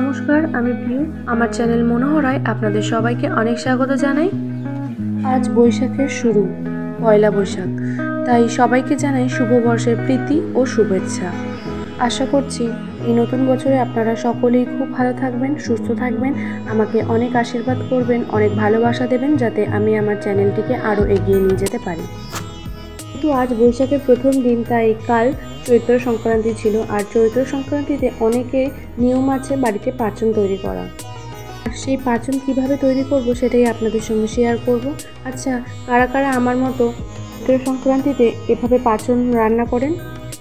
নমস্কার, আমি প্রিয়। আমার চ্যানেল মনোহরায় আপনাদের সবাইকে অনেক স্বাগত জানাই। আজ বৈশাখের শুরু, পয়লা বৈশাখ, তাই সবাইকে জানাই শুভ বর্ষের প্রীতি ও শুভেচ্ছা। আশা করছি এই নতুন বছরে আপনারা সকলেই খুব ভালো থাকবেন, সুস্থ থাকবেন, আমাকে অনেক আশীর্বাদ করবেন, অনেক ভালোবাসা দেবেন, যাতে আমি আমার চ্যানেলটিকে আরও এগিয়ে নিয়ে যেতে পারি। কিন্তু আজ বৈশাখের প্রথম দিন, তাই কাল চৈত্র সংক্রান্তি ছিল। আর চৈত্র সংক্রান্তিতে অনেকে নিয়ম আছে বাড়িতে পাঁচন তৈরি করা। আর সেই পাঁচন কিভাবে তৈরি করব সেটাই আপনাদের সঙ্গে শেয়ার করব। আচ্ছা, কারা কারা আমার মতো চৈত্র সংক্রান্তিতে এভাবে পাঁচন রান্না করেন?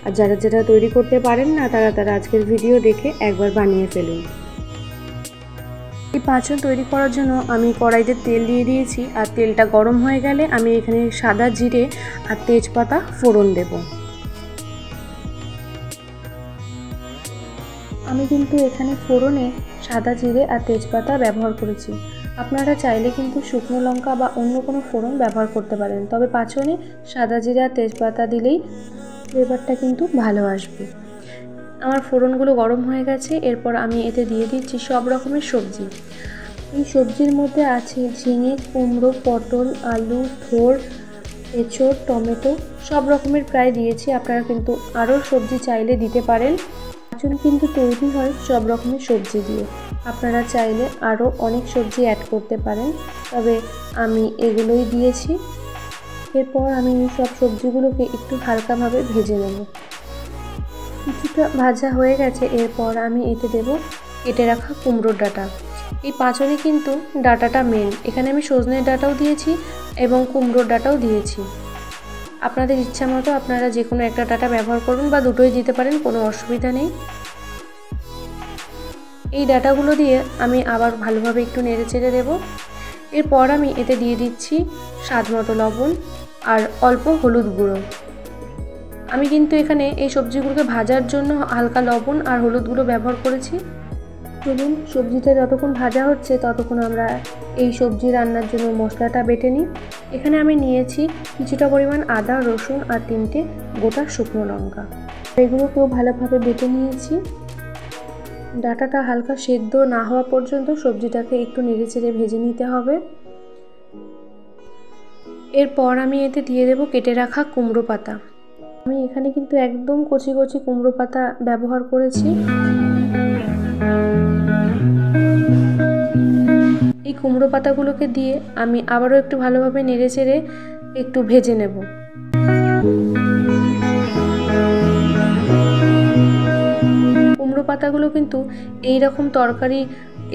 আর যারা যারা তৈরি করতে পারেন না, তারা আজকের ভিডিও দেখে একবার বানিয়ে ফেলুন। এই পাঁচন তৈরি করার জন্য আমি কড়াইতে তেল দিয়ে দিয়েছি, আর তেলটা গরম হয়ে গেলে আমি এখানে সাদা জিরে আর তেজপাতা ফোড়ন দেব। আমি কিন্তু এখানে ফোড়নে সাদা জিরে আর তেজপাতা ব্যবহার করেছি। আপনারা চাইলে কিন্তু শুকনো লঙ্কা বা অন্য কোনো ফোড়ন ব্যবহার করতে পারেন, তবে পাঁচনে সাদা জিরে আর তেজপাতা দিলেই ফ্লেভারটা কিন্তু ভালো আসবে। আমার ফোড়নগুলো গরম হয়ে গেছে। এরপর আমি এতে দিয়ে দিচ্ছি সব রকমের সবজি। এই সবজির মধ্যে আছে ঝিঙে, কুমড়ো, পটল, আলু, থোর, এঁচোড়, টমেটো, সব রকমের প্রায় দিয়েছি। আপনারা কিন্তু আরও সবজি চাইলে দিতে পারেন। পাঁচন কিন্তু তৈরি হয় সব রকমের সবজি দিয়ে। আপনারা চাইলে আরও অনেক সবজি অ্যাড করতে পারেন, তবে আমি এগুলোই দিয়েছি। এরপর আমি সব সবজিগুলোকে একটু হালকাভাবে ভেজে নেব। কিছুটা ভাজা হয়ে গেছে। এরপর আমি এতে দেব কেটে রাখা কুমড়োর ডাঁটা। এই পাঁচনে কিন্তু ডাঁটাটা মেন। এখানে আমি সজনের ডাঁটাও দিয়েছি এবং কুমড়োর ডাঁটাও দিয়েছি। আপনাদের ইচ্ছা মতো আপনারা যে কোনো একটা ডাঁটা ব্যবহার করুন বা দুটোই দিতে পারেন, কোনো অসুবিধা নেই। এই ডাঁটাগুলো দিয়ে আমি আবার ভালোভাবে একটু নেড়ে চেড়ে দেবো। এরপর আমি এতে দিয়ে দিচ্ছি স্বাদ মতো লবণ আর অল্প হলুদ গুঁড়ো। আমি কিন্তু এখানে এই সবজিগুলোকে ভাজার জন্য হালকা লবণ আর হলুদ গুঁড়ো ব্যবহার করেছি। চলুন, সবজিটা যতক্ষণ ভাজা হচ্ছে ততক্ষণ আমরা এই সবজি রান্নার জন্য মশলাটা বেটে নিই। এখানে আমি নিয়েছি কিছুটা পরিমাণ আদা, রসুন আর 3টে গোটা শুকনো লঙ্কা। এগুলোকেও ভালোভাবে বেটে নিয়েছি। ডাঁটাটা হালকা সেদ্ধ না হওয়া পর্যন্ত সবজিটাকে একটু নেড়ে চেড়ে ভেজে নিতে হবে। এরপর আমি এতে দিয়ে দেবো কেটে রাখা কুমড়ো পাতা। আমি এখানে কিন্তু একদম কচি কচি কুমড়ো পাতা ব্যবহার করেছি। এই কুমড়ো পাতাগুলোকে দিয়ে আমি আবারও একটু ভালোভাবে নেড়ে চেড়ে একটু ভেজে নেব। কুমড়ো পাতাগুলো কিন্তু এই রকম তরকারি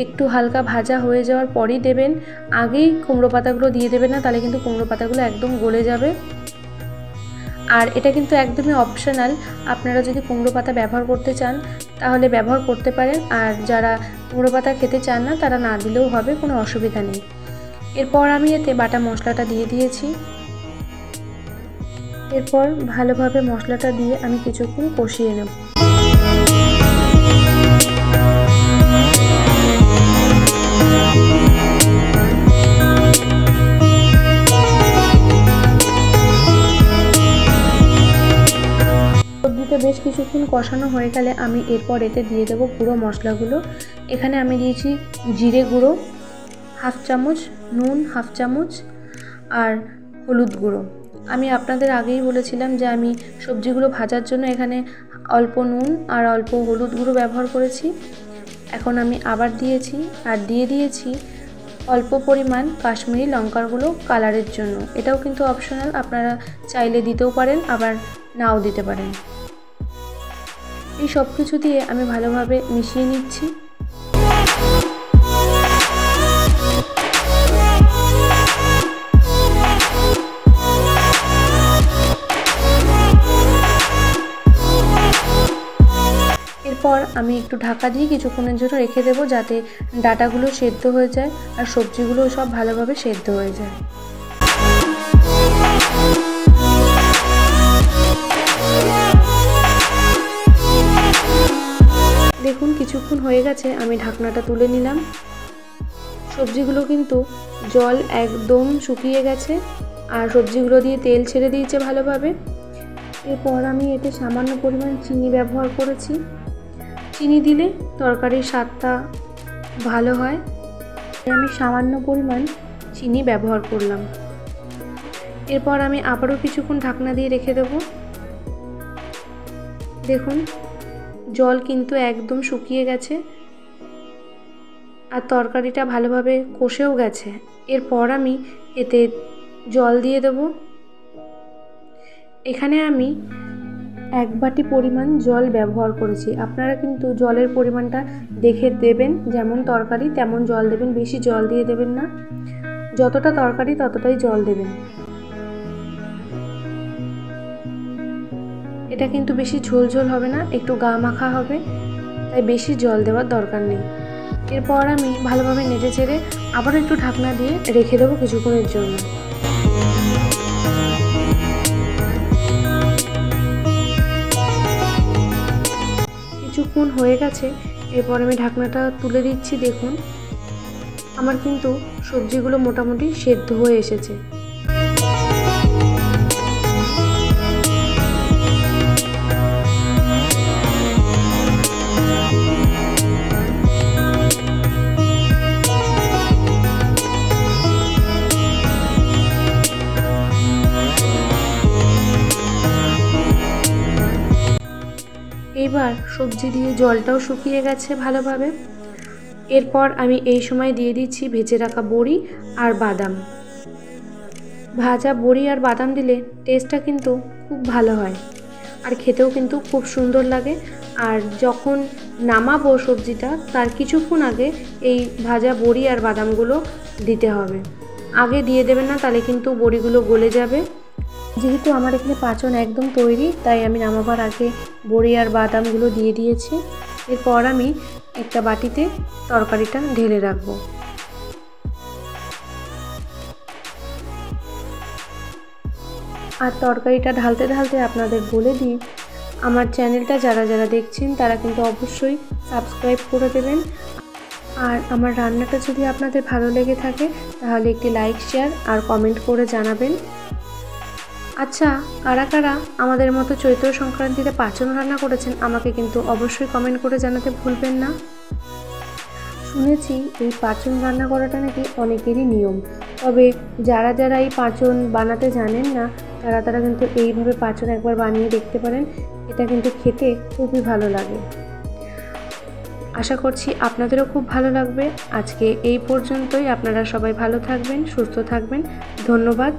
একটু হালকা ভাজা হয়ে যাওয়ার পরই দেবেন। আগেই কুমড়ো পাতাগুলো দিয়ে দেবেন না, তাহলে কিন্তু কুমড়ো পাতাগুলো একদম গলে যাবে। আর এটা কিন্তু একদমই অপশনাল। আপনারা যদি কুমড়ো পাতা ব্যবহার করতে চান তাহলে ব্যবহার করতে পারেন, আর যারা কুমড়ো পাতা খেতে চান না তারা না দিলেও হবে, কোনো অসুবিধা নেই। এরপর আমি এতে বাটা মশলাটা দিয়ে দিয়েছি। এরপর ভালোভাবে মশলাটা দিয়ে আমি কিছুক্ষণ কষিয়ে নেব। সবজিটা বেশ কিছুক্ষণ কষানো হয়ে গেলে আমি এরপর এতে দিয়ে দেবো গুঁড়ো মশলাগুলো। এখানে আমি দিয়েছি জিরে গুঁড়ো হাফ চামচ, নুন হাফ চামচ আর হলুদ গুঁড়ো। আমি আপনাদের আগেই বলেছিলাম যে আমি সবজিগুলো ভাজার জন্য এখানে অল্প নুন আর অল্প হলুদ গুঁড়ো ব্যবহার করেছি। এখন আমি আবার দিয়েছি, আর দিয়ে দিয়েছি অল্প পরিমাণ কাশ্মীরি লঙ্কার গুঁড়ো কালারের জন্য। এটাও কিন্তু অপশনাল, আপনারা চাইলে দিতেও পারেন আবার নাও দিতে পারেন। এই সব কিছু দিয়ে আমি ভালোভাবে মিশিয়ে নিচ্ছি। এরপর আমি একটু ঢাকা দিয়ে কিছুক্ষণের জন্য রেখে দেবো, যাতে ডাঁটাগুলো সেদ্ধ হয়ে যায় আর সবজিগুলো সব ভালোভাবে সেদ্ধ হয়ে যায়। দেখুন, কিছুক্ষণ হয়ে গেছে, আমি ঢাকনাটা তুলে নিলাম। সবজিগুলো কিন্তু জল একদম শুকিয়ে গেছে আর সবজিগুলো দিয়ে তেল ছেড়ে দিয়েছে ভালোভাবে। এরপর আমি এতে সামান্য পরিমাণ চিনি ব্যবহার করেছি। চিনি দিলে তরকারির স্বাদটা ভালো হয়। আমি সামান্য পরিমাণ চিনি ব্যবহার করলাম। এরপর আমি আবারও কিছুক্ষণ ঢাকনা দিয়ে রেখে দেব। দেখুন জল কিন্তু একদম শুকিয়ে গেছে আর তরকারিটা ভালোভাবে কষেও গেছে। এরপর আমি এতে জল দিয়ে দেব। এখানে আমি 1 বাটি পরিমাণ জল ব্যবহার করেছি। আপনারা কিন্তু জলের পরিমাণটা দেখে দেবেন, যেমন তরকারি তেমন জল দেবেন, বেশি জল দিয়ে দেবেন না। যতটা তরকারি ততটাই জল দেবেন। এটা কিন্তু বেশি ঝোল ঝোল হবে না, একটু গা মাখা হবে, তাই বেশি জল দেওয়ার দরকার নেই। এরপর আমি ভালোভাবে নেড়ে চেড়ে আবারও একটু ঢাকনা দিয়ে রেখে দেবো কিছুক্ষণের জন্য। কিছুক্ষণ হয়ে গেছে, এরপর আমি ঢাকনাটা তুলে দিচ্ছি। দেখুন আমার কিন্তু সবজিগুলো মোটামুটি সেদ্ধ হয়ে এসেছে। এবার সবজি দিয়ে জলটাও শুকিয়ে গেছে ভালোভাবে। এরপর আমি এই সময় দিয়ে দিচ্ছি ভেজে রাখা বড়ি আর বাদাম। ভাজা বড়ি আর বাদাম দিলে টেস্টটা কিন্তু খুব ভালো হয় আর খেতেও কিন্তু খুব সুন্দর লাগে। আর যখন নামাবো সবজিটা তার কিছুক্ষণ আগে এই ভাজা বড়ি আর বাদামগুলো দিতে হবে। আগে দিয়ে দেবেন না, তাহলে কিন্তু বড়িগুলো গলে যাবে। যেহেতু আমার এখানে পাঁচন একদম তৈরি, তাই আমি নামাবার আগে বড়ি আর বাদামগুলো দিয়ে দিয়েছি। এরপর আমি একটা বাটিতে তরকারিটা ঢেলে রাখবো। আর তরকারিটা ঢালতে ঢালতে আপনাদের বলে দিই, আমার চ্যানেলটা যারা যারা দেখছেন তারা কিন্তু অবশ্যই সাবস্ক্রাইব করে দেবেন। আর আমার রান্নাটা যদি আপনাদের ভালো লেগে থাকে তাহলে একটি লাইক, শেয়ার আর কমেন্ট করে জানাবেন। আচ্ছা, কারা কারা আমাদের মতো চৈত্র সংক্রান্তিতে পাঁচন রান্না করেছেন আমাকে কিন্তু অবশ্যই কমেন্ট করে জানাতে ভুলবেন না। শুনেছি এই পাঁচন রান্না করাটা নাকি অনেকেরই নিয়ম, তবে যারা যারা এই পাঁচন বানাতে জানেন না তারা কিন্তু এইভাবে পাঁচন একবার বানিয়ে দেখতে পারেন। এটা কিন্তু খেতে খুবই ভালো লাগে। আশা করছি আপনাদেরও খুব ভালো লাগবে। আজকে এই পর্যন্তই। আপনারা সবাই ভালো থাকবেন, সুস্থ থাকবেন। ধন্যবাদ।